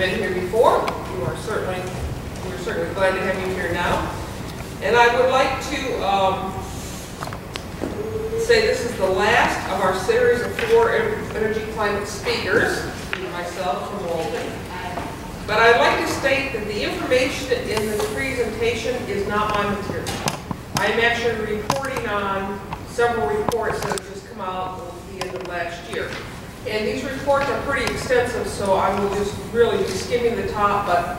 been here before, we're certainly glad to have you here now. And I would like to say this is the last of our series of 4 energy climate speakers, myself from Walton. But I'd like to state that the information in this presentation is not my material. I'm actually reporting on several reports that have just come out at the end of last year. And these reports are pretty extensive, so I will just really be skimming the top, but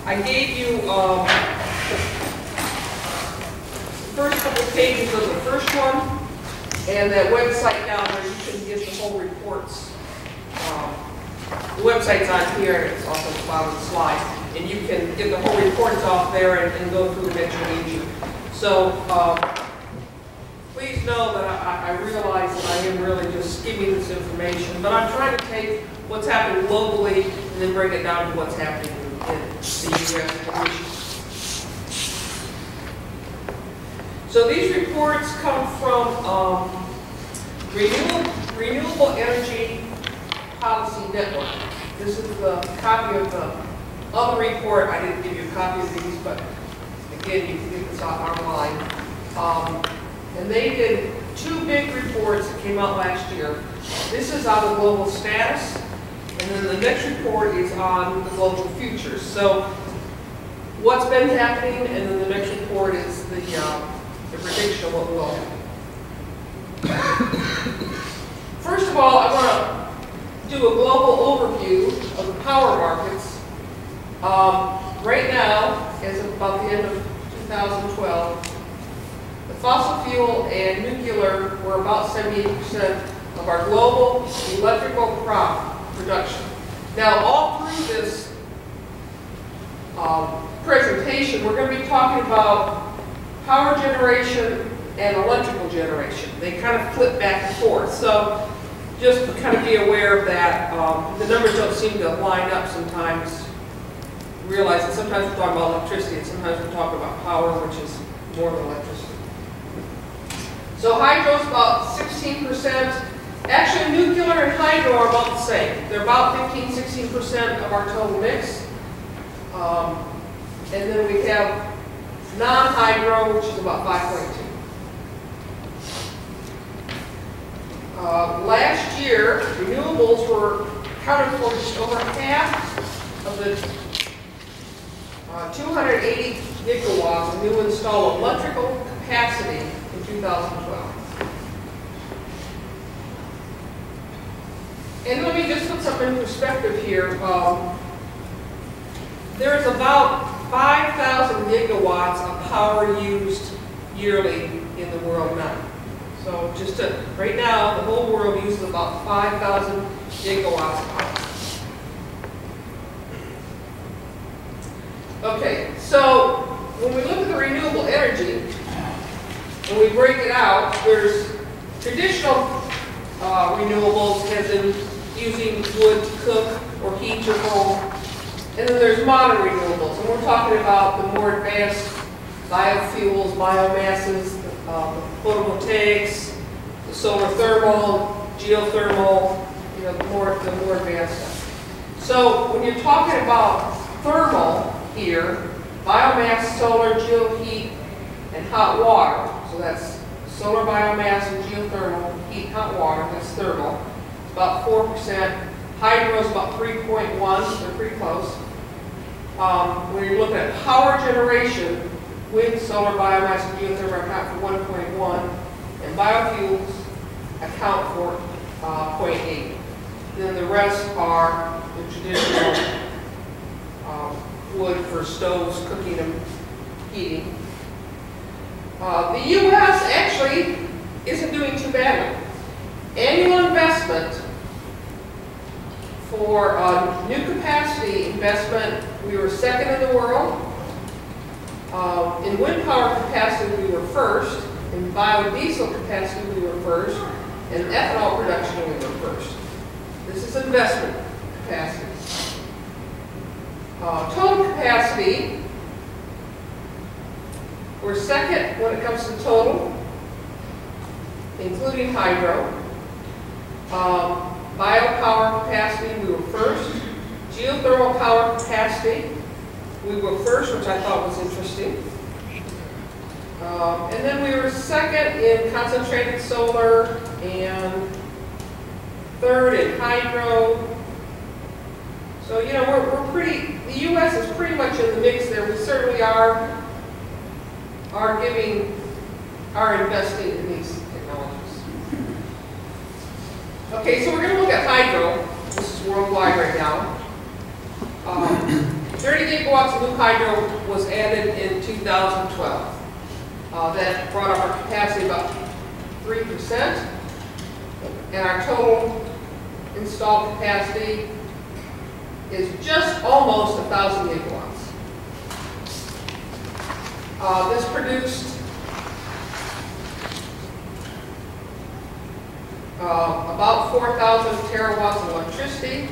I gave you the first couple pages of the first one, and that website down there, you can get the whole reports. The website's on here, and it's also at the bottom of the slide, and you can get the whole reports off there and go through them at your leisure. So please know that I realize that I am really just skimming this information, but I'm trying to take what's happening globally and then bring it down to what's happening in the U.S. So these reports come from Renewable Energy Policy Network. This is the copy of the other report. I didn't give you a copy of these, but again, you can get this online. And they did 2 big reports that came out last year. This is on the global status, and then the next report is on the global futures. So what's been happening, and then the next report is the prediction of what will happen. First of all, I want to do a global overview of the power markets. Right now, as of about the end of 2012, the fossil fuel and nuclear were about 78% of our global electrical production. Now, all through this presentation, we're going to be talking about power generation and electrical generation. They kind of flip back and forth. So just kind of be aware of that. The numbers don't seem to line up sometimes. Realize that sometimes we're talking about electricity and sometimes we're talking about power, which is more than electricity. So hydro is about 16%. Actually, nuclear and hydro are about the same. They're about 15–16% of our total mix. And then we have non-hydro, which is about 5.2. Last year, renewables were accounted for just over half of the 280 gigawatts of new installed electrical capacity in 2012. And let me just put something in perspective here. There's about 5,000 gigawatts of power used yearly in the world now. So just right now, the whole world uses about 5,000 gigawatts of power. Okay, so when we look at the renewable energy, and we break it out, there's traditional renewables, as in using wood to cook or heat your home. And then there's modern renewables, and we're talking about the more advanced biofuels, biomasses, the photovoltaics, the solar thermal, geothermal, the more advanced stuff. So when you're talking about thermal here, biomass, solar, geoheat, and hot water, so that's solar biomass and geothermal, heat, hot water, that's thermal. It's about 4%. Hydro is about 3.1, so they're pretty close. When you're looking at power generation, wind, solar, biomass, and geothermal account for 1.1, and biofuels account for 0.8. Then the rest are the traditional wood for stoves, cooking and heating. The U.S. actually isn't doing too badly. Annual investment for new capacity investment, we were second in the world. In wind power capacity, we were first. In biodiesel capacity, we were first. In ethanol production, we were first. This is investment capacity. Total capacity, we're second when it comes to total, including hydro. Biopower capacity, we were first. geothermal power capacity. We were first, which I thought was interesting. And then we were second in concentrated solar and third in hydro. So, you know, we're pretty, the U.S. is pretty much in the mix there. We certainly are investing in these technologies. Okay, so we're going to look at hydro. This is worldwide right now. 30 gigawatts of new hydro was added in 2012. That brought up our capacity about 3%, and our total installed capacity is just almost 1,000 gigawatts. This produced about 4,000 terawatts of electricity,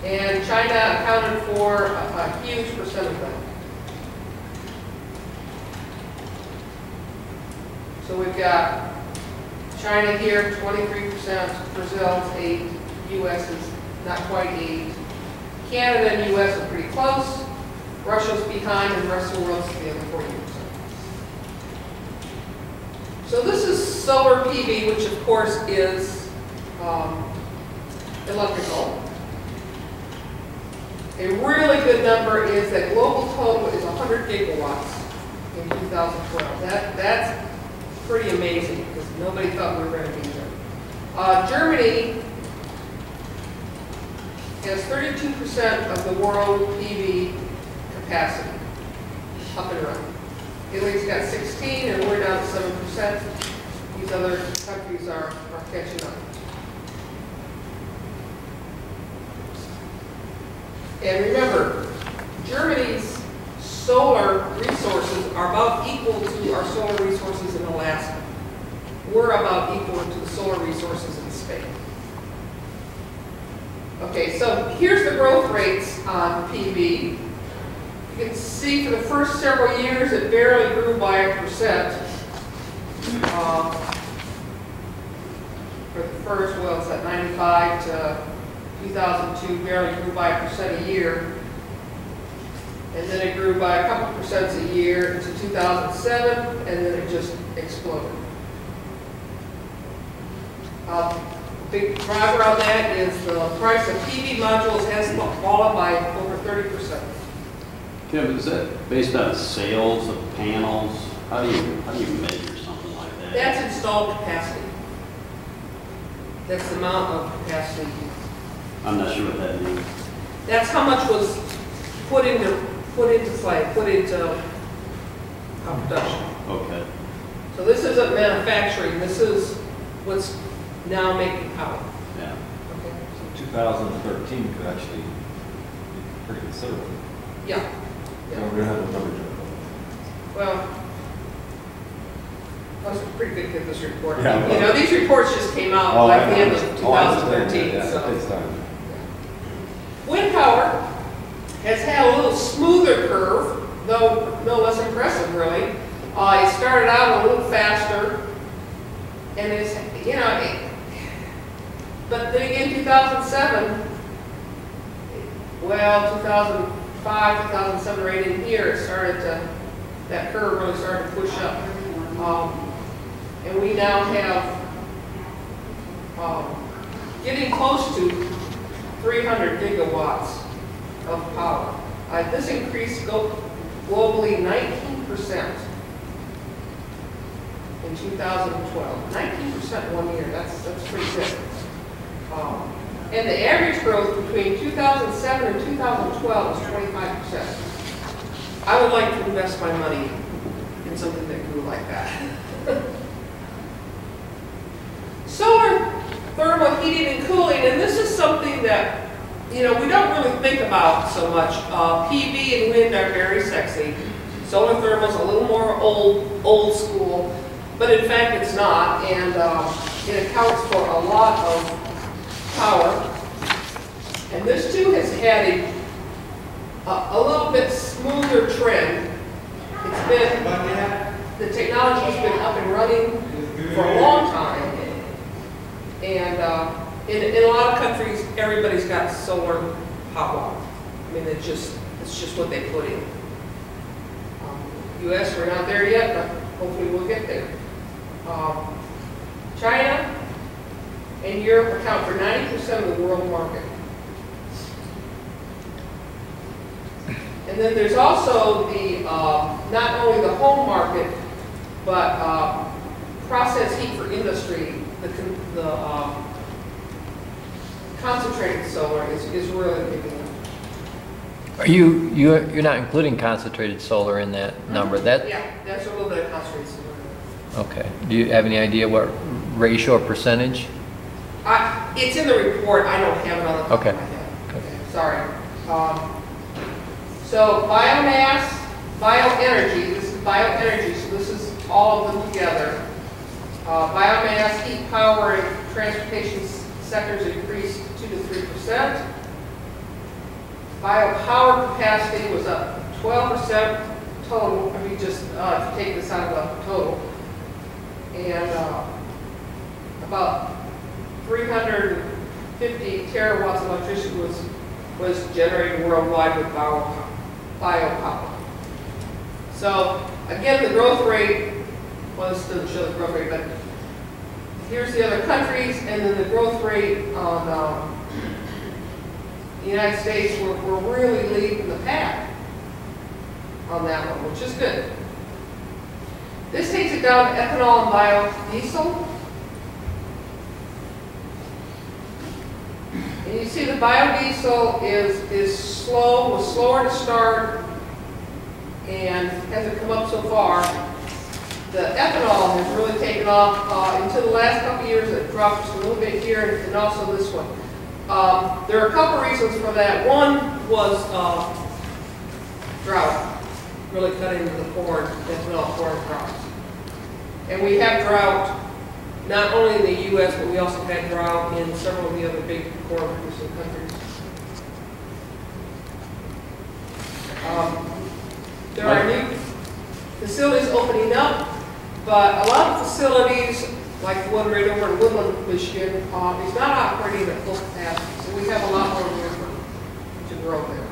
and China accounted for a huge percent of that. So we've got China here, 23%, Brazil's 8%, US is not quite 8%. Canada and US are pretty close. Russia's behind, and the rest of the world's the other 40%. So this is solar PV, which of course is electrical. A really good number is that global total is 100 gigawatts in 2012. That's pretty amazing because nobody thought we were going to be there. Germany has 32% of the world PV capacity up and running. Italy's got 16%, and we're down to 7%. These other countries are catching up. And remember, Germany's solar resources are about equal to our solar resources in Alaska. We're about equal to the solar resources in Spain. Okay, so here's the growth rates on PV. You can see for the first several years it barely grew by 1%. For the first, well, it's at 95 to 2002, barely grew by 1% a year. And then it grew by a couple percents a year to 2007, and then it just exploded. Big driver on that is the price of PV modules has fallen by over 30%. Tim, is that based on sales of panels? How do you measure something like that? That's installed capacity. That's the amount of capacity. I'm not sure what that means. That's how much was put into production. Okay. So this isn't manufacturing. This is what's now making power. Yeah. Okay. So 2013 could actually be pretty considerable. Yeah. So we're going to have a number to Well, I was pretty good at this report. Yeah, You know, these reports just came out like the end of 2013. Yeah, So. it takes time. Wind power has had a little smoother curve, though no less impressive, really. It started out a little faster, and it's, you know, but then again, 2007, well, 2005, 2007, right in here, it started to, that curve really started to push up. And we now have getting close to 300 gigawatts of power. This increased globally 19% in 2012. 19% 1 year, that's pretty good. And the average growth between 2007 and 2012 is 25%. I would like to invest my money in something that grew like that. Solar thermal heating and cooling, and this is something that, you know, we don't really think about so much. PV and wind are very sexy. Solar thermal is a little more old school, but in fact it's not, and it accounts for a lot of power. And this too has had a little bit smoother trend. It's been, the technology's been up and running for a long time. And in a lot of countries, everybody's got solar hot water. I mean, it's just what they put in. US, we're not there yet, but hopefully we'll get there. China and Europe account for 90% of the world market. And then there's also the, not only the home market, but process heat for industry. The concentrated solar is really picking up. Are you're not including concentrated solar in that number? That Yeah, that's a little bit of concentrated solar. okay. Do you have any idea what ratio or percentage? It's in the report. I don't have it on the top Okay. of my head. Okay, sorry. So biomass, bioenergy. This is bioenergy. So this is all of them together. Biomass, heat, power, and transportation sectors increased 2 to 3%. Biopower capacity was up 12% total. I mean, just to take this out of the total. And about 350 terawatts of electricity was generated worldwide with biopower. So again, the growth rate doesn't show the growth rate, but here's the other countries, and then the growth rate on the United States. We're really leading the pack on that one, which is good. This takes it down to ethanol and biodiesel. And you see the biodiesel was slower to start, and hasn't come up so far. The ethanol has really taken off until the last couple of years. It dropped just a little bit here, and also this one. There are a couple reasons for that. One was drought, really cut into the ethanol corn crops. And we have drought not only in the U.S., but we also had drought in several of the other big corn producing countries. There are new facilities opening up, but a lot of facilities, like the one right over in Woodland, Michigan, is not operating at full capacity. So we have a lot more room to grow there.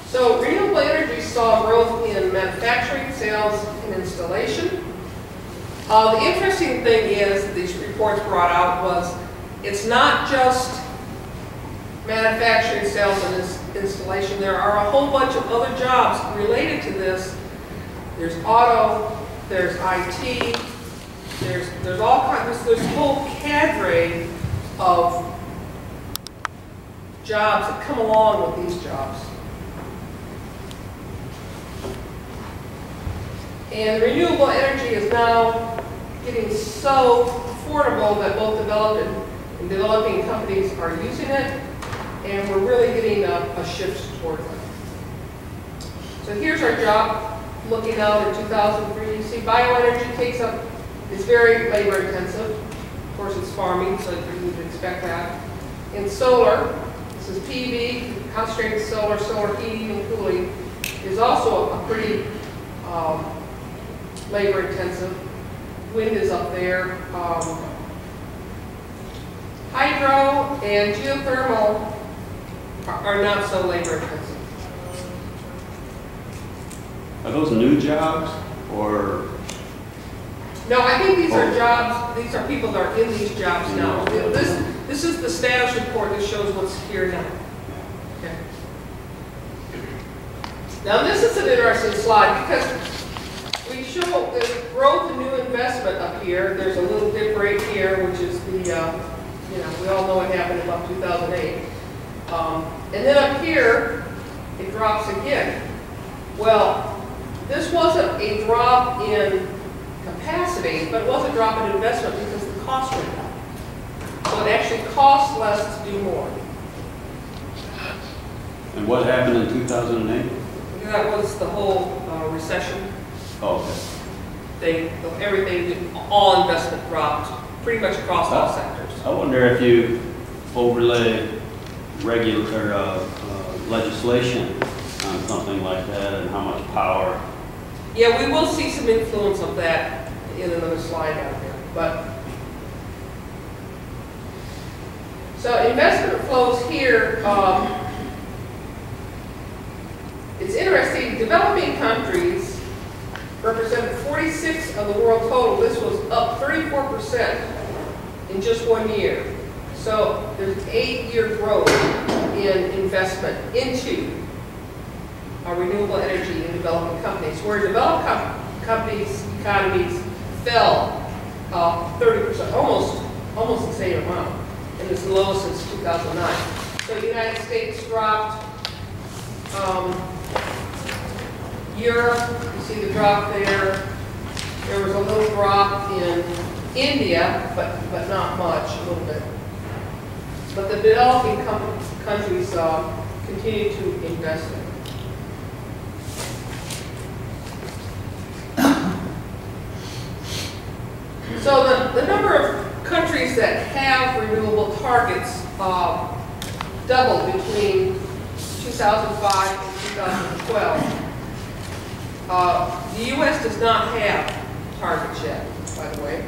So renewable energy saw growth in manufacturing, sales, and installation. The interesting thing is that these reports brought out was it's not just manufacturing, sales, and installation. There are a whole bunch of other jobs related to this. There's auto, there's IT, there's all kinds. There's a whole cadre of jobs that come along with these jobs. And renewable energy is now getting so affordable that both developed and developing companies are using it, and we're really getting a shift toward it. So here's our job looking out in 2003. You see bioenergy is very labor intensive. Of course, it's farming, so you would expect that. In solar, this is PV, concentrated solar heating and cooling, is also a pretty labor intensive. Wind is up there. Hydro and geothermal are not so labor intensive. Are those new jobs or? No, I think these are jobs, these are people that are in these jobs now. This is the status report that shows what's here now. Okay. Now this is an interesting slide because we show the growth and new investment up here. There's a little dip right here, which is the, we all know what happened about 2008. And then up here, it drops again. Well, this wasn't a drop in capacity, but it was a drop in investment because the cost went up. So it actually costs less to do more. And what happened in 2008? That was the whole recession. Oh, okay. All investment dropped pretty much across all sectors. I wonder if you overlay legislation on something like that and how much power. Yeah, we will see some influence of that in another slide out there. But So investment flows here, it's interesting, developing countries represented 46 of the world total. This was up 34% in just 1 year. So there's 8-year growth in investment into renewable energy in developing companies, where developed companies' economies fell 30%, almost the same amount, and it's the lowest since 2009. So the United States dropped. Europe, you see the drop there. There was a little drop in India, but not much, a little bit. But the developing countries continue to invest in it. So the number of countries that have renewable targets doubled between 2005 and 2012. The U.S. does not have targets yet, by the way,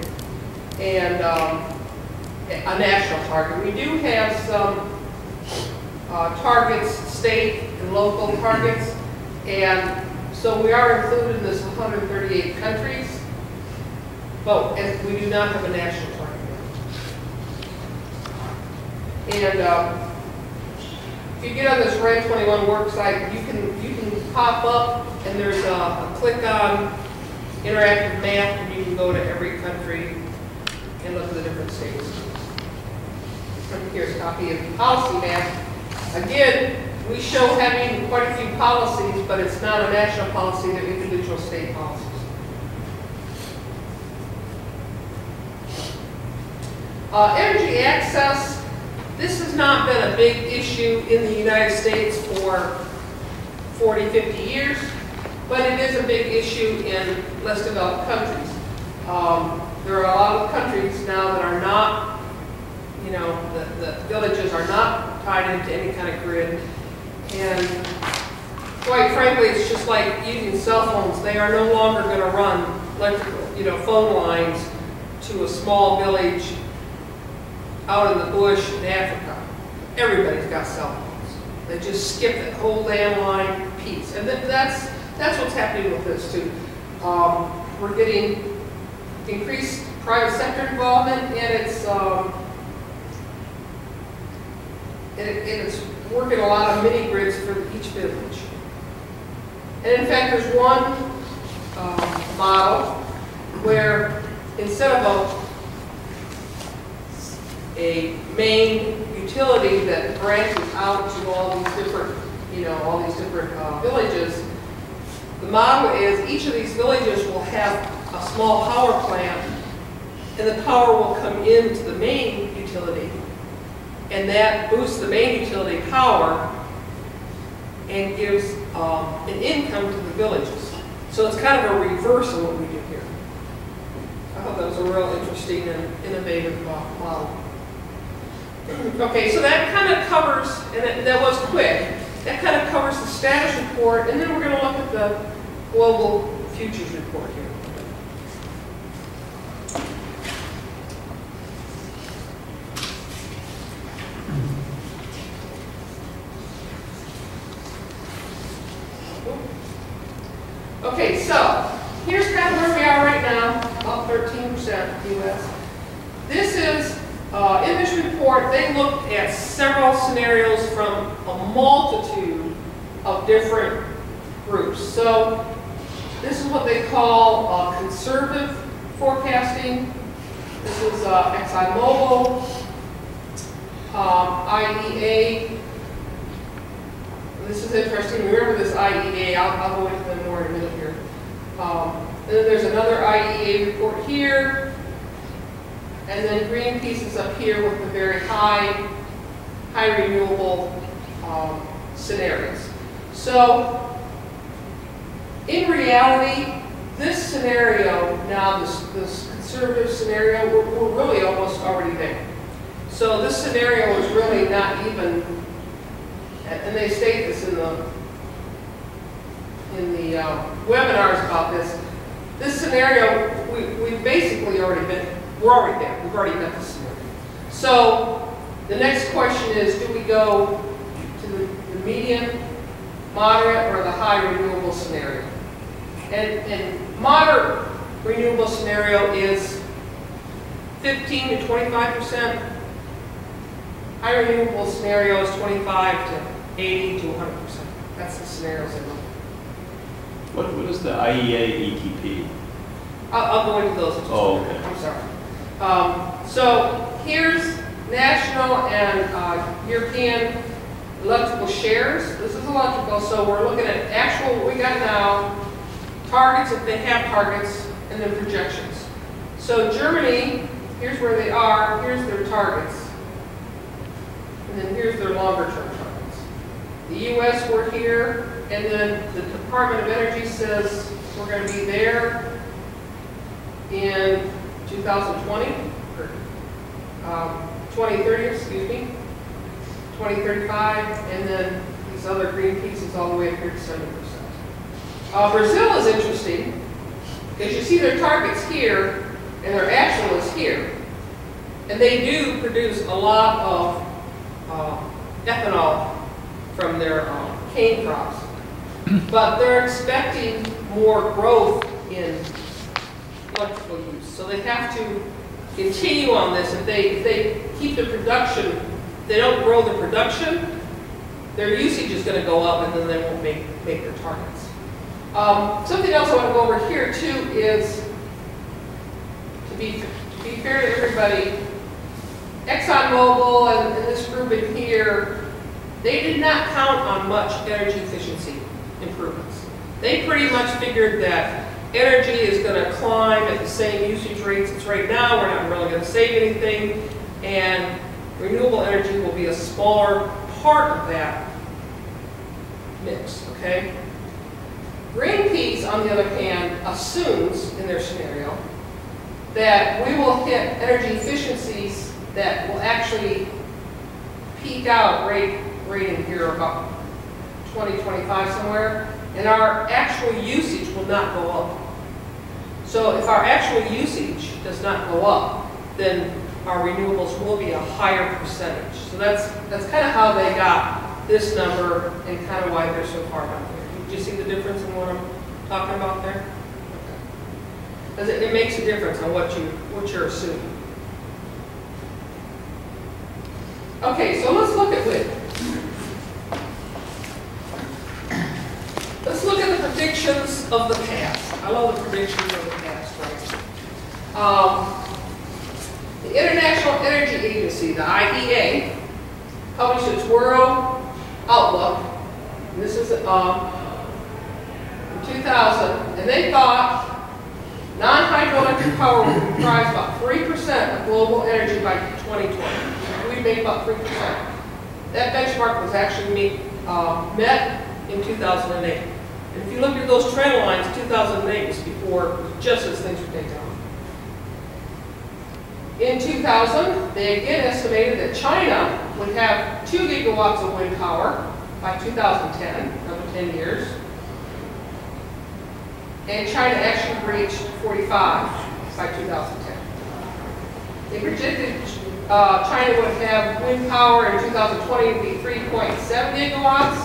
and a national target. We do have some targets, state and local targets, and so we are included in this 138 countries, but we do not have a national target yet. And if you get on this RED 21 worksite, you can pop up and there's a click on interactive map, and you can go to every country and look at the different states. Here's a copy of the policy map. Again, we show having quite a few policies, but it's not a national policy, they're individual state policies. Energy access. This has not been a big issue in the United States for 40, 50 years, but it is a big issue in less developed countries. There are a lot of countries now that are not, you know, the villages are not tied into any kind of grid. And quite frankly, it's just like using cell phones. They are no longer going to run electrical, you know, phone lines to a small village out in the bush in Africa. Everybody's got cell phones. They just skip that whole landline piece. And that's what's happening with this too. We're getting increased private sector involvement, and it's working a lot of mini grids for each village. And in fact, there's one model where instead of a main utility that branches out to all these different, villages, the model is each of these villages will have a small power plant, and the power will come into the main utility, and that boosts the main utility power and gives an income to the villages. So it's kind of a reverse of what we do here. I thought that was a real interesting and innovative model. Okay, so that kind of covers, and that was quick, that kind of covers the status report, and then we're going to look at the global futures report here. Okay, so here's kind of where we are right now, up 13% U.S. This is, in this report, they looked at several scenarios from a multitude of different groups. So this is what they call conservative forecasting. This is ExxonMobil, IEA. This is interesting. Remember this IEA. I'll go into them more in a minute here. And then there's another IEA report here. And then Greenpeace is up here with the very high renewable scenarios. So in reality, this scenario now, this conservative scenario, we're really almost already there. So this scenario is really not even, and they state this in the webinars about this. This scenario, we've basically already been. We're already there. We've already met this scenario. So The next question is, do we go to the medium, moderate, or the high renewable scenario? And moderate renewable scenario is 15 to 25%. High renewable scenario is 25 to 80 to 100%. That's the scenarios that we're What is the IEA ETP? I'll go into those in just a Oh, minute. okay. I'm sorry. So here's national and European electrical shares. This is electrical, so we're looking at actual what we got now, targets if they have targets, and then projections. So Germany, here's where they are, here's their targets, and then here's their longer term targets. The US, we're here, and then the Department of Energy says we're going to be there in 2020, or 2030, excuse me, 2035, and then these other green pieces all the way up here to 70%. Brazil is interesting because you see their targets here and their actual is here. And they do produce a lot of ethanol from their cane crops. But they're expecting more growth in electrical use. So they have to continue on this. If they keep the production, they don't grow the production, their usage is going to go up and then they won't make their targets. Something else I want to go over here too is, to be fair to everybody, ExxonMobil and this group in here, they did not count on much energy efficiency improvements. They pretty much figured that energy is going to climb at the same usage rates as right now. We're not really going to save anything, and renewable energy will be a smaller part of that mix, okay? Greenpeace, on the other hand, assumes in their scenario that we will hit energy efficiencies that will actually peak out right in here about 2025 somewhere, and our actual usage will not go up. So if our actual usage does not go up, then our renewables will be a higher percentage. So that's kind of how they got this number and kind of why they're so far down there. Do you see the difference in what I'm talking about there? Okay. Because it makes a difference on what you're assuming. Okay, so let's look at wind. Let's look at the predictions of the past. I love the predictions of the past, right? The International Energy Agency, the IEA, published its World Outlook. And this is in 2000, and they thought non-hydroelectric power would comprise about 3% of global energy by 2020. We made about 3%. That benchmark was actually met in 2008. And if you look at those trend lines, 2008 was before, just as things were taken off. In 2000, they again estimated that China would have 2 gigawatts of wind power by 2010, another 10 years. And China actually reached 45 by 2010. They predicted China would have wind power in 2020 to be 3.7 gigawatts,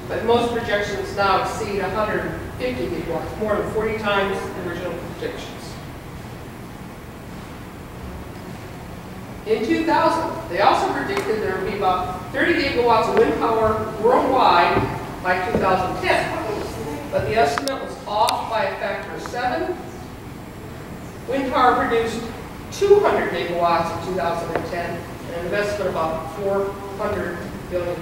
but most projections now exceed 150 gigawatts, more than 40 times the original predictions. In 2000, they also predicted there would be about 30 gigawatts of wind power worldwide by 2010. But the estimate was off by a factor of 7. Wind power produced 200 gigawatts in 2010, and an investment of about $400 billion.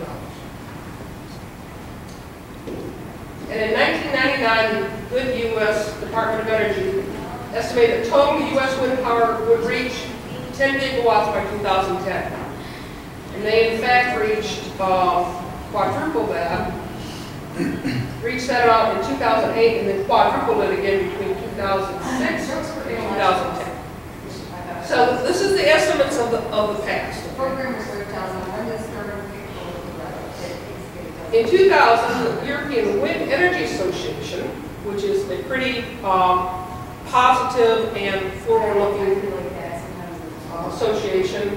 And in 1999, the good U.S. Department of Energy estimated that total U.S. wind power would reach 10 gigawatts by 2010. And they, in fact, reached quadruple that, reached that amount in 2008, and then quadrupled it again between 2006 and 2010. So this is the estimates of the past. The program was 3,000. When does In 2000, the European Wind Energy Association, which is a pretty positive and forward-looking association,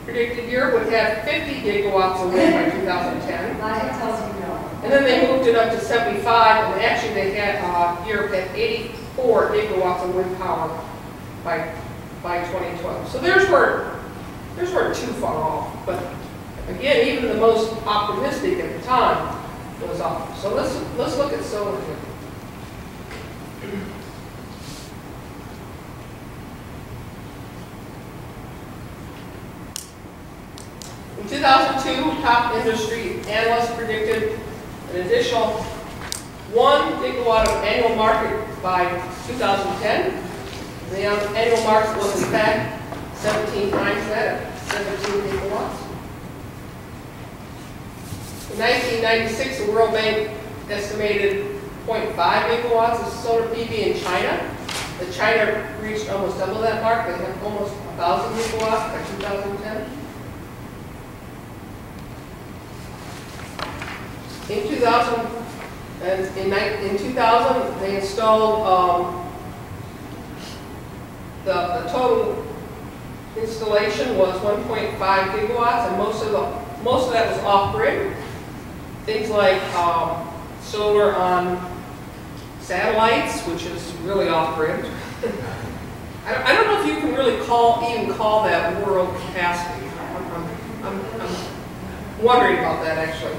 predicted year would have 50 gigawatts of wind by 2010. Logic tells you no. And then they moved it up to 75, and actually they had, Europe had 84 gigawatts of wind power by 2012. So there's where too far off. But again, even the most optimistic at the time was off. So let's look at solar here. In 2002, top industry analysts predicted an additional 1 gigawatt of annual market by 2010. The annual market was in fact 17 times that, at 17 gigawatts. In 1996, the World Bank estimated 0.5 gigawatts of solar PV in China. China reached almost double that mark. They have almost 1,000 gigawatts by 2010. In 2000, they installed the total installation was 1.5 gigawatts, and most of that was off-grid. Things like solar on satellites, which is really off-grid. I don't know if you can really even call that world capacity. I'm wondering about that actually.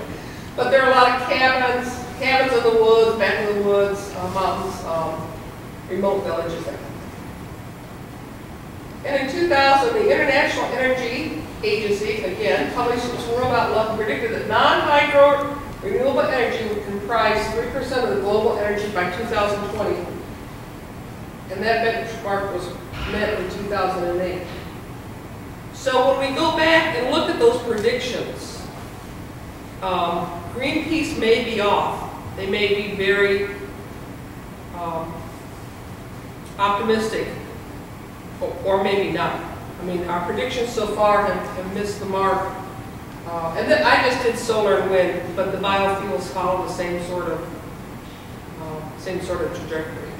But there are a lot of cabins in the woods, back in the woods, mountains, remote villages there. And in 2000, the International Energy Agency, again, published its World Outlook and predicted that non-hydro renewable energy would comprise 3% of the global energy by 2020. And that benchmark was met in 2008. So when we go back and look at those predictions, Greenpeace may be off. They may be very optimistic, or maybe not. I mean, our predictions so far have missed the mark. And then I just did solar and wind, but the biofuels follow the same sort of trajectory.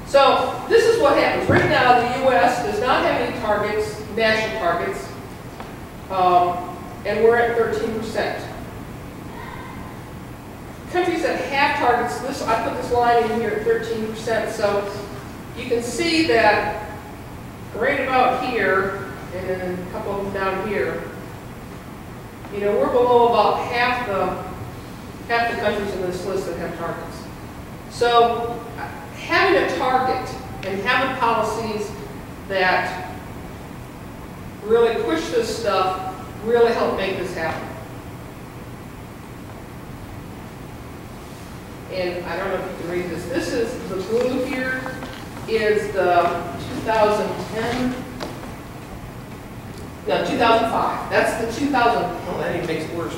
So this is what happens. Right now, the U.S. does not have any targets, national targets, and we're at 13%. Countries that have targets, I put this line in here at 13%, so you can see that right about here, and then a couple of them down here, you know, we're below about half the countries in this list that have targets. So having a target and having policies that really push this stuff really help make this happen. And I don't know if you can read this. This is the blue here is the 2005. That's the 2000. Oh, that even makes it worse.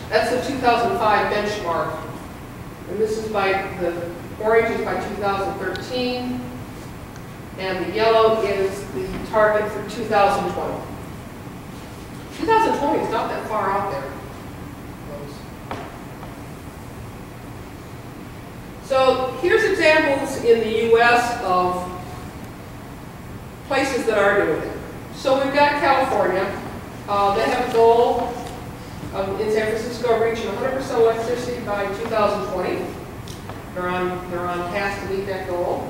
That's the 2005 benchmark. And this is by the orange is by 2013, and the yellow is the target for 2020. 2020 is not that far out there. So here's examples in the U.S. of places that are doing it. So we've got California. They have a goal in San Francisco reaching 100% electricity by 2020. They're on task to meet that goal.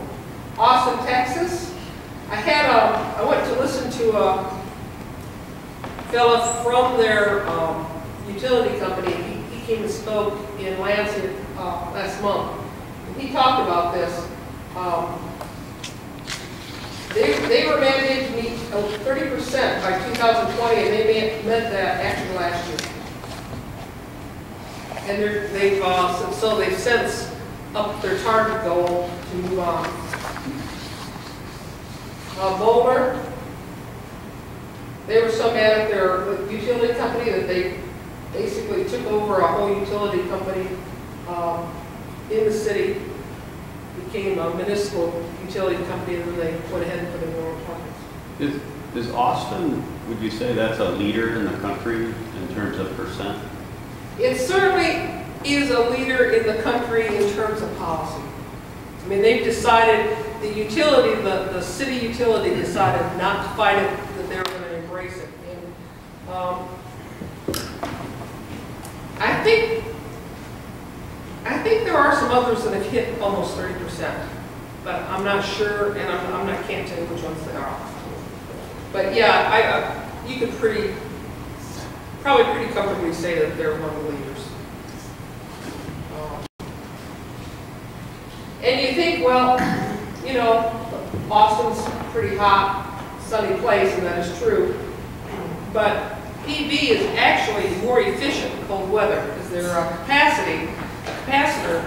Austin, Texas. I went to listen to a fella from their utility company. He came and spoke in Lansing last month. He talked about this. They were mandated to meet 30% by 2020, and they met that actually last year. And they've since upped their target goal to move on. Boulder, they were so mad at their utility company that they basically took over a whole utility company in the city, became a municipal utility company, and then they went ahead and put in their own targets. Is Austin, would you say that's a leader in the country in terms of percent? It certainly is a leader in the country in terms of policy. I mean, they've decided, the city utility decided not to fight it, that they were going to embrace it. I think there are some others that have hit almost 30%, but I'm not sure, and can't tell you which ones they are. But yeah, you could probably pretty comfortably say that they're one of the leaders. And you think, well, you know, Austin's a pretty hot, sunny place, and that is true. But PV is actually more efficient in cold weather because they're a capacitor,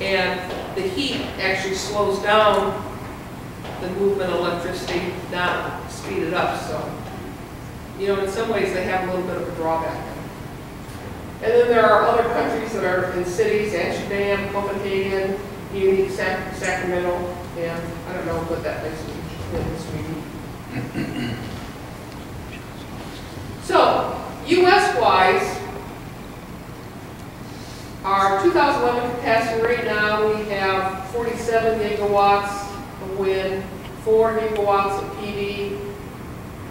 and the heat actually slows down the movement of electricity, not speed it up. So, you know, in some ways they have a little bit of a drawback. And then there are other countries that are in cities, Amsterdam, Copenhagen, Munich, Sacramento, and I don't know what that place is in Sweden. So, US-wise, our 2011 capacity right now, we have 47 gigawatts of wind, 4 gigawatts of PV,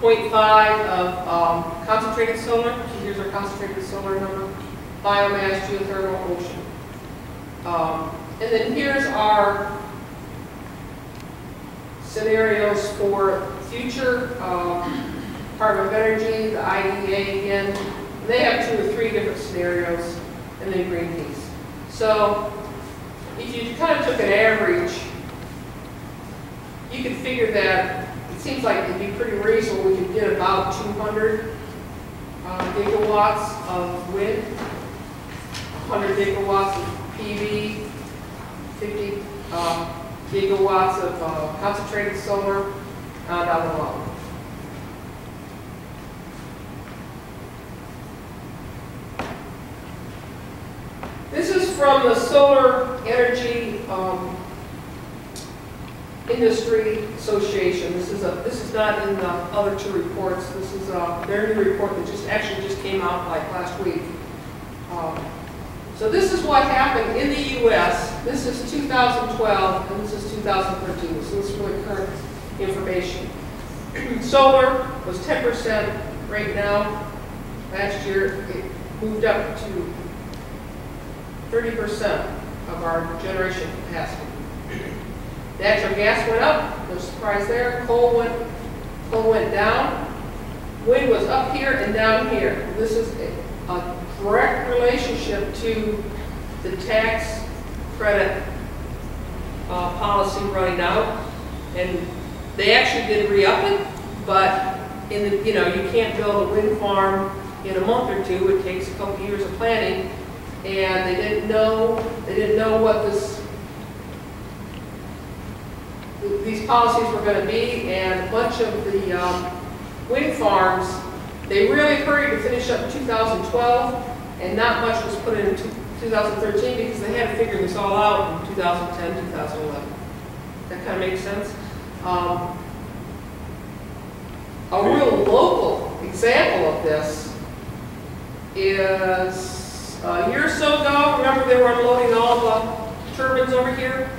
0.5 of concentrated solar. So here's our concentrated solar number. Biomass, geothermal, ocean. And then here's our scenarios for future Department of Energy, the IEA again. And they have 2 or 3 different scenarios, and then Greenpeace. So if you kind of took an average, you could figure that it seems like it'd be pretty reasonable. We could get about 200 gigawatts of wind, 100 gigawatts of PV, 50 gigawatts of concentrated solar down the line. This is from the Solar Energy Industry Association. This is not in the other 2 reports. This is their new report that just came out like last week. So this is what happened in the U.S. This is 2012 and this is 2013. So this is really current information. Solar was 10% right now. Last year it moved up to 30% of our generation capacity. Natural gas went up, no surprise there. Coal went down. Wind was up here and down here. This is a direct relationship to the tax credit policy running out. And they actually did re-up it, but you can't build a wind farm in a month or 2. It takes a couple years of planning. And they didn't know what these policies were going to be, and a bunch of the wind farms, they really hurried to finish up in 2012, and not much was put in 2013 because they had to figure this all out in 2010, 2011. That kind of makes sense. A real local example of this is a year or so ago. Remember they were unloading all the turbines over here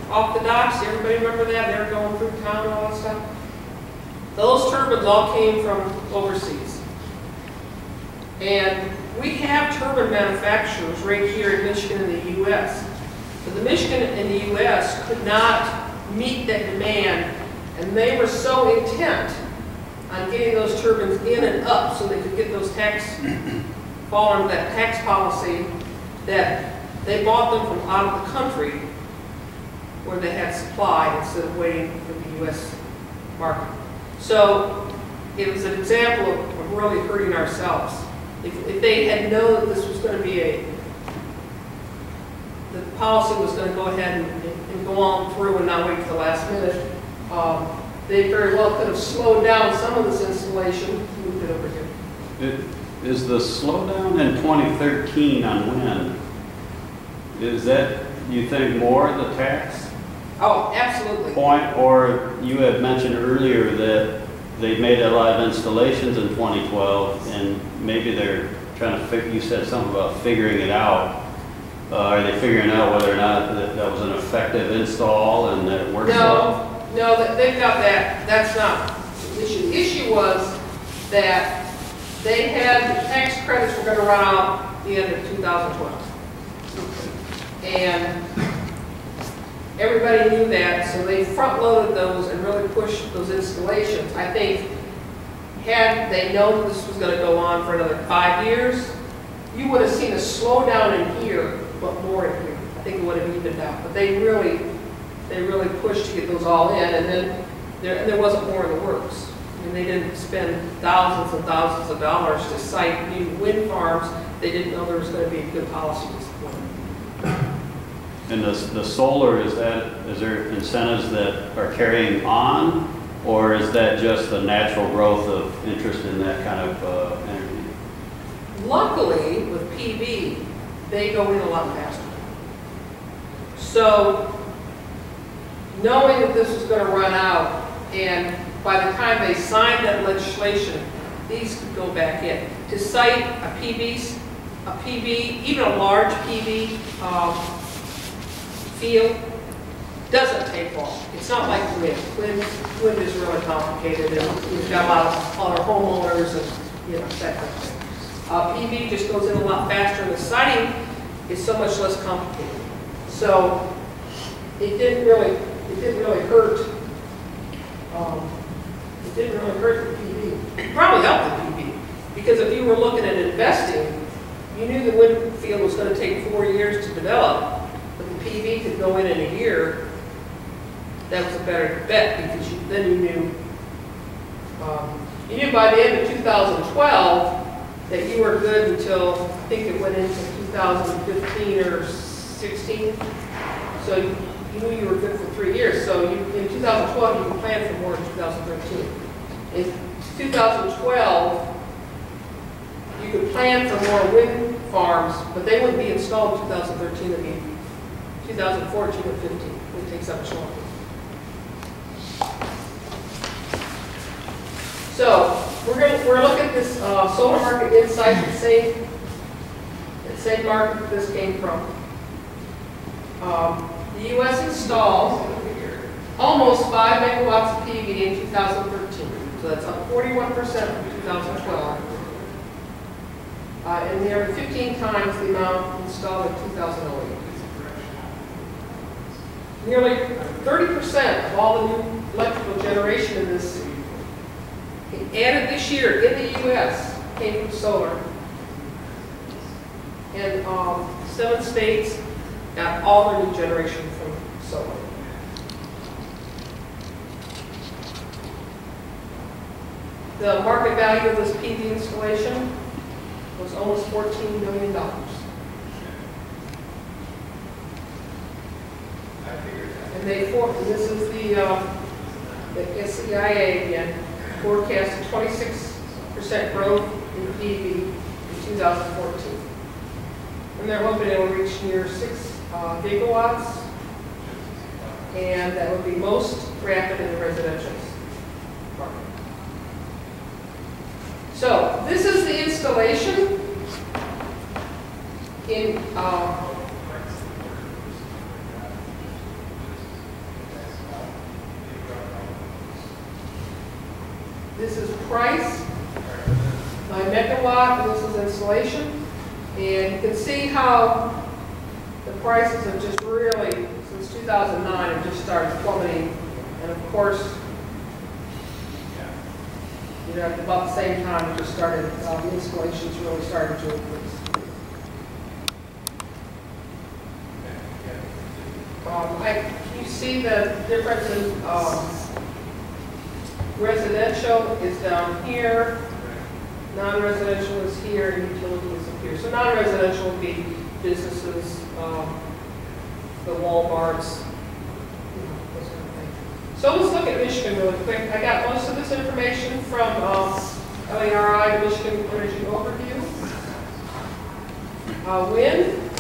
off the docks? Everybody remember that? They were going through town and all that stuff. Those turbines all came from overseas. And we have turbine manufacturers right here in Michigan and the U.S. But the Michigan and the U.S. could not meet that demand, and they were so intent on getting those turbines in and up so they could get those fall under that tax policy, that they bought them from out of the country where they had supply instead of waiting for the U.S. market. So it was an example of really hurting ourselves. If they had known that this was going to be the policy was going to go ahead and go on through and not wait for the last minute, they very well could have slowed down some of this installation, moved it over here. Is the slowdown in 2013 on wind, is that, you think, more the tax Oh, absolutely. point, or you had mentioned earlier that they made a lot of installations in 2012 and maybe they're trying to figure, you said something about figuring it out. Are they figuring out whether or not that was an effective install and that it works well? No, they've got that. That's not the issue. The issue was that they had the tax credits were going to run out at the end of 2012. And everybody knew that, so they front-loaded those and really pushed those installations. I think had they known this was going to go on for another 5 years, you would have seen a slowdown in here, but more in here. I think it would have evened out. But they really pushed to get those all in, and then there wasn't more in the works. I mean, they didn't spend thousands and thousands of dollars to site new wind farms. They didn't know there was going to be a good policy to support it. And the solar, is there incentives that are carrying on, or is that just the natural growth of interest in that kind of energy? Luckily, with PV, they go in a lot faster. So, knowing that this was going to run out, and by the time they signed that legislation, these could go back in. To site a PV, even a large PV field, doesn't take long. It's not like wind. Wind is really complicated, and we've got a lot of other homeowners and that kind of thing. PV just goes in a lot faster, and the siting is so much less complicated. So it didn't really hurt. It didn't really hurt the PV. It probably helped the PV, because if you were looking at investing, you knew the wind field was going to take 4 years to develop, but the PV could go in a year. That was a better bet, because then you knew by the end of 2012 that you were good until, I think it went into 2015 or 16. So you knew you were good for 3 years. So in 2012, you could plan for more in 2013. In 2012, you could plan for more wind farms, but they wouldn't be installed in 2013. It'd be 2014 or 15. It would take so much longer. So we're looking at this solar market insight, the same market that this came from. The U.S. installed almost 5 megawatts of PV in 2013. So that's up 41% from 2012. And nearly 15 times the amount installed in 2008. Nearly 30% of all the new electrical generation in this added this year in the U.S. came from solar. And 7 states got all their new generation from solar. The market value of this PV installation was almost $14 million. And this is the SEIA again, forecasted 26% growth in PV in 2014. And they're hoping it will reach near 6 gigawatts, and that would be most rapid in the residential market. So this is the installation in this is price by megawatt, and this is installation. And you can see how the prices have just really, since 2009, have just started plummeting. And of course, at about the same time, it just started, the installations really started to increase. You see the difference in residential is down here, non-residential is here, and utility is up here. So non-residential would be businesses, the Walmarts, those kind of things. So let's look at Michigan really quick. I got most of this information from LERI, Michigan Energy Overview. Wind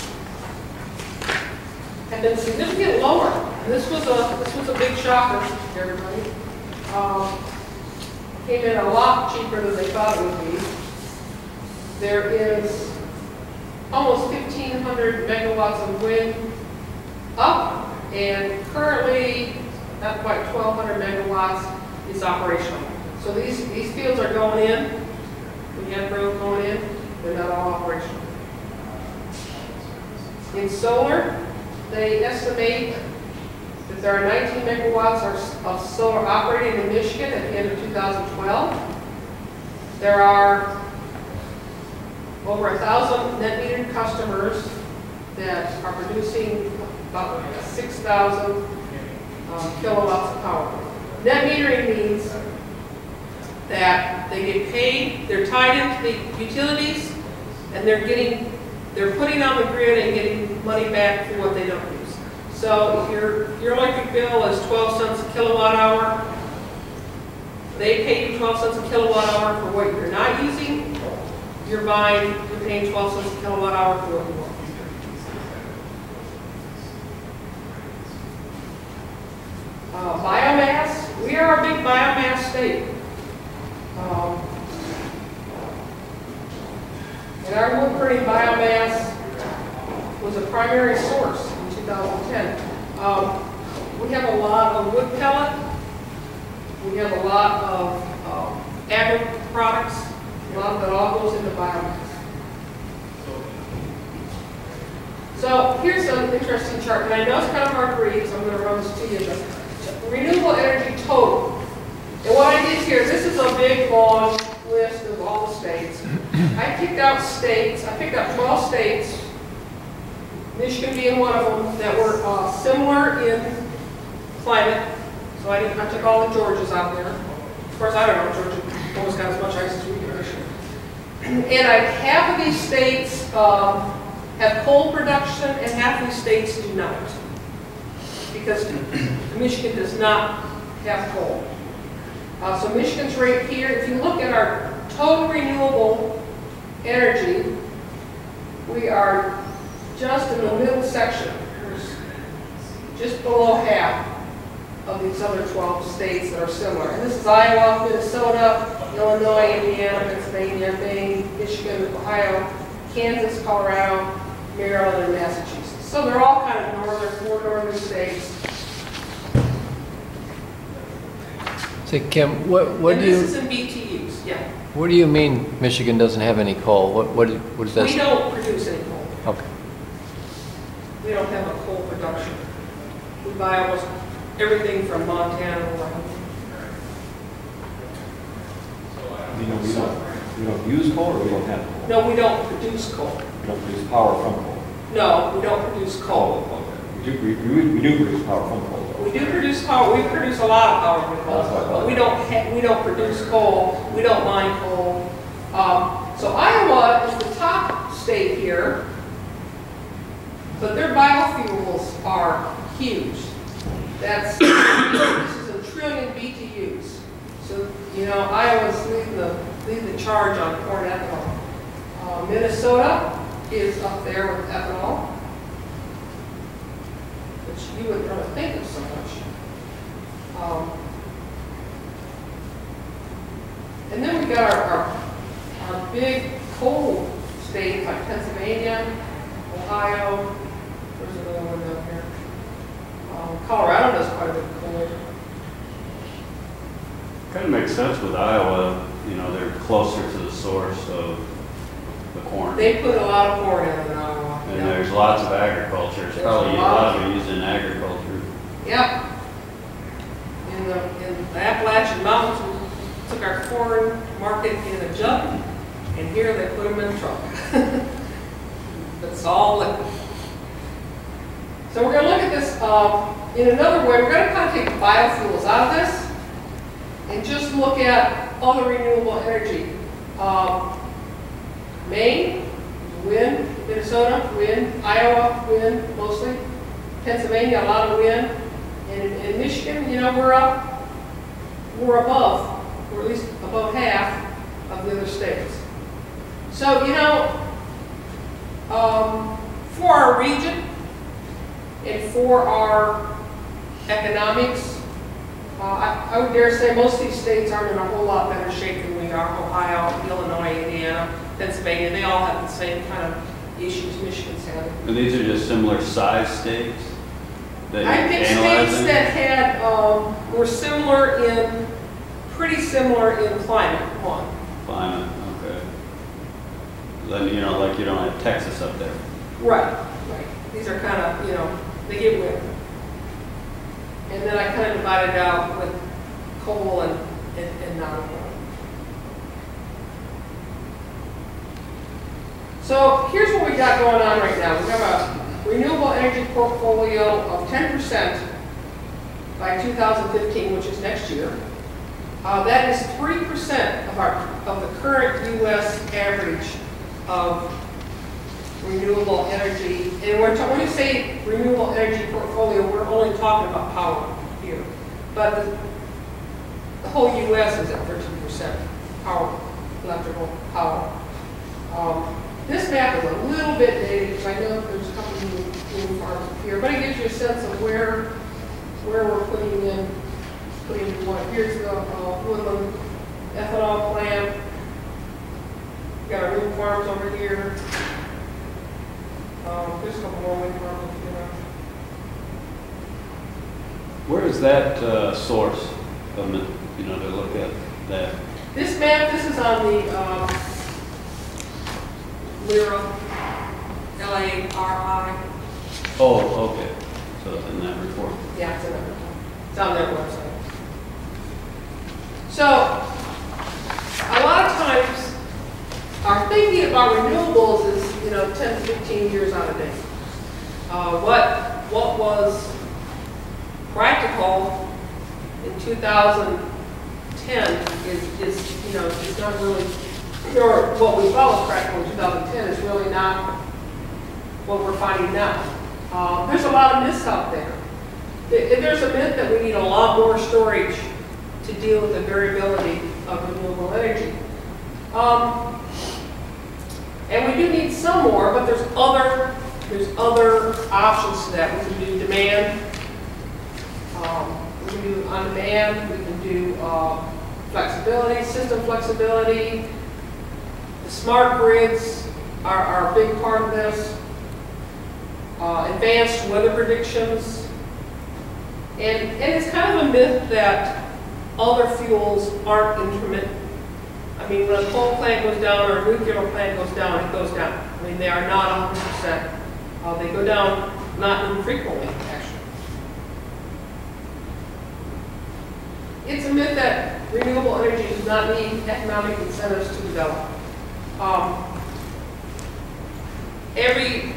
had been significantly lower. This was a big shocker to everybody. Came in a lot cheaper than they thought it would be. There is almost 1,500 megawatts of wind up, and currently not quite 1,200 megawatts is operational. So these fields are going in, We have growth going in, they're not all operational. In solar, they estimate that there are 19 megawatts of solar operating in Michigan at the end of 2012. There are over 1,000 net metered customers that are producing about 6,000 kilowatts of power. Net metering means that they get paid, they're tied into the utilities, and they're putting on the grid and getting money back for what they don't use. So if your electric bill is 12 cents a kilowatt hour, they pay you 12 cents a kilowatt hour for what you're not using. You're paying 12 cents a kilowatt hour for what you want. Biomass, we are a big biomass state. And our wood burning biomass was a primary source in 2010. We have a lot of wood pellet. We have a lot of agri products. A lot of it all goes into biomass. So here's an interesting chart, and I know it's kind of hard to read, so I'm going to run this to you. But renewable energy total. And what I did here, this is a big, long list of all the states. I picked out states, I picked out 12 states, Michigan being one of them, that were similar in climate. So I took all the Georgias out there. Of course, I don't know, Georgia almost got as much ice as we do. And half of these states have coal production, and half of these states do not. Because Michigan does not have coal. So Michigan's right here. If you look at our total renewable energy, we are just in the middle section. There's just below half of these other 12 states that are similar. And this is Iowa, Minnesota, Illinois, Indiana, Pennsylvania, Maine, Michigan, Ohio, Kansas, Colorado, Maryland, and Massachusetts. So they're all kind of four northern states. Say, Kim, what do you? This is in BTUs, yeah. What do you mean Michigan doesn't have any coal? What does that? We don't produce any coal. Okay. We don't have a coal production. We buy almost everything from Montana and Wyoming. We don't use coal, or we don't have coal? No, we don't produce coal. We don't produce power from coal? No, we don't produce coal. Okay. We do produce power from coal, though. We do produce power. We produce a lot of power from coal, That's what I thought. but we don't produce coal. We don't mine coal. So Iowa is the top state here, but their biofuels are huge. This is a trillion BTUs. So Iowa's leading the charge on corn ethanol. Minnesota is up there with ethanol, which you wouldn't really think of so much. And then we got our big coal states like Pennsylvania, Ohio. There's another one down here. Colorado does quite a bit of coal. Kind of makes sense with Iowa, they're closer to the source of the corn. They put a lot of corn in Iowa. And there's lots of agriculture. It's probably a lot of it used in agriculture. Yep. In the Appalachian Mountains, we took our corn to market in a jug, and here they put them in a truck. It's all liquid. So we're going to look at this in another way. We're going to kind of take biofuels out of this and just look at other renewable energy. Maine, wind. Minnesota, wind. Iowa, wind, mostly. Pennsylvania, a lot of wind. And in Michigan, we're above, or at least above half of the other states. So, for our region and for our economics, I would dare say most of these states aren't in a whole lot better shape than we are. Ohio, Illinois, Indiana, Pennsylvania, they all have the same kind of issues Michigan's having. And these are just similar size states that I picked states that were pretty similar in climate, one. Climate, okay. then, you know, like you don't have Texas up there. Right, right. These are kind of, you know, they get wet. And then I kind of divided out with coal and non-coal. So here's what we got going on right now. We have a renewable energy portfolio of 10% by 2015, which is next year. That is 3% of the current U.S. average of renewable energy. And when we say renewable energy portfolio, we're only talking about power here. But the whole U.S. is at 13% power, electrical power. This map is a little bit dated because I know there's a couple of new farms up here, but it gives you a sense of where we're putting in one. Here's the Woodland ethanol plant. We've got our wind farms over here. There's a couple more wind farms up here. Where is that source of it, you know, to look at that? This map, this is on the LIRA, L-A-R-I. Oh, okay. So it's in that report. Yeah, it's in that report. It's on their website. So, a lot of times, our thinking about renewables is, you know, 10 to 15 years out of date. What was practical in 2010 is you know, it's not really, or what we thought was practical in 2010 is really not what we're finding now. There's a lot of myths out there. There's a myth that we need a lot more storage to deal with the variability of renewable energy. And we do need some more, but there's other options to that. We can do demand. We can do on demand. We can do flexibility, system flexibility. The smart grids are a big part of this. Advanced weather predictions. And it's kind of a myth that other fuels aren't intermittent. I mean, when a coal plant goes down or a nuclear plant goes down, it goes down. I mean, they are not 100%. They go down not infrequently, actually. It's a myth that renewable energy does not need economic incentives to develop. Every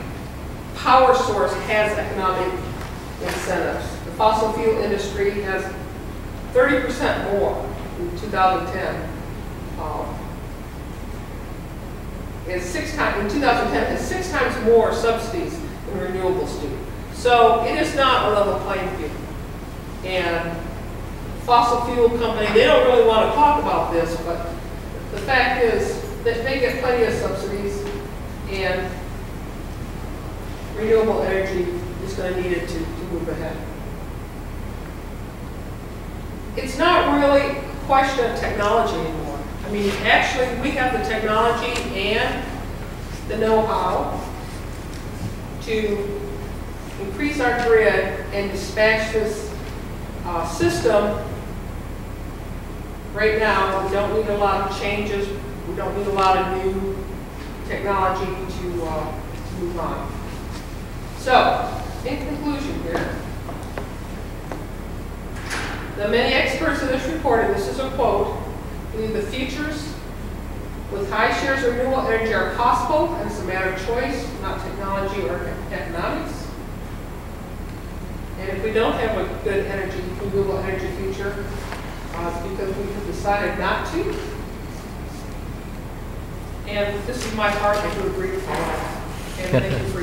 power source has economic incentives. The fossil fuel industry has 30% more in 2010. In 2010, has 6 times more subsidies than renewables do. So it is not a level playing field. And fossil fuel company, they don't really want to talk about this, but the fact is that they get plenty of subsidies, and renewable energy is going to need it to move ahead. It's not really a question of technology anymore. I mean, actually, we have the technology and the know-how to increase our grid and dispatch this system. Right now, we don't need a lot of changes. We don't need a lot of new technology to move on. So, in conclusion here, the many experts in this report, and this is a quote, believe the futures with high shares of renewable energy are possible, and it's a matter of choice, not technology or economics. And if we don't have a good renewable energy future, it's because we have decided not to. And this is my part, I do agree with all that. And thank you for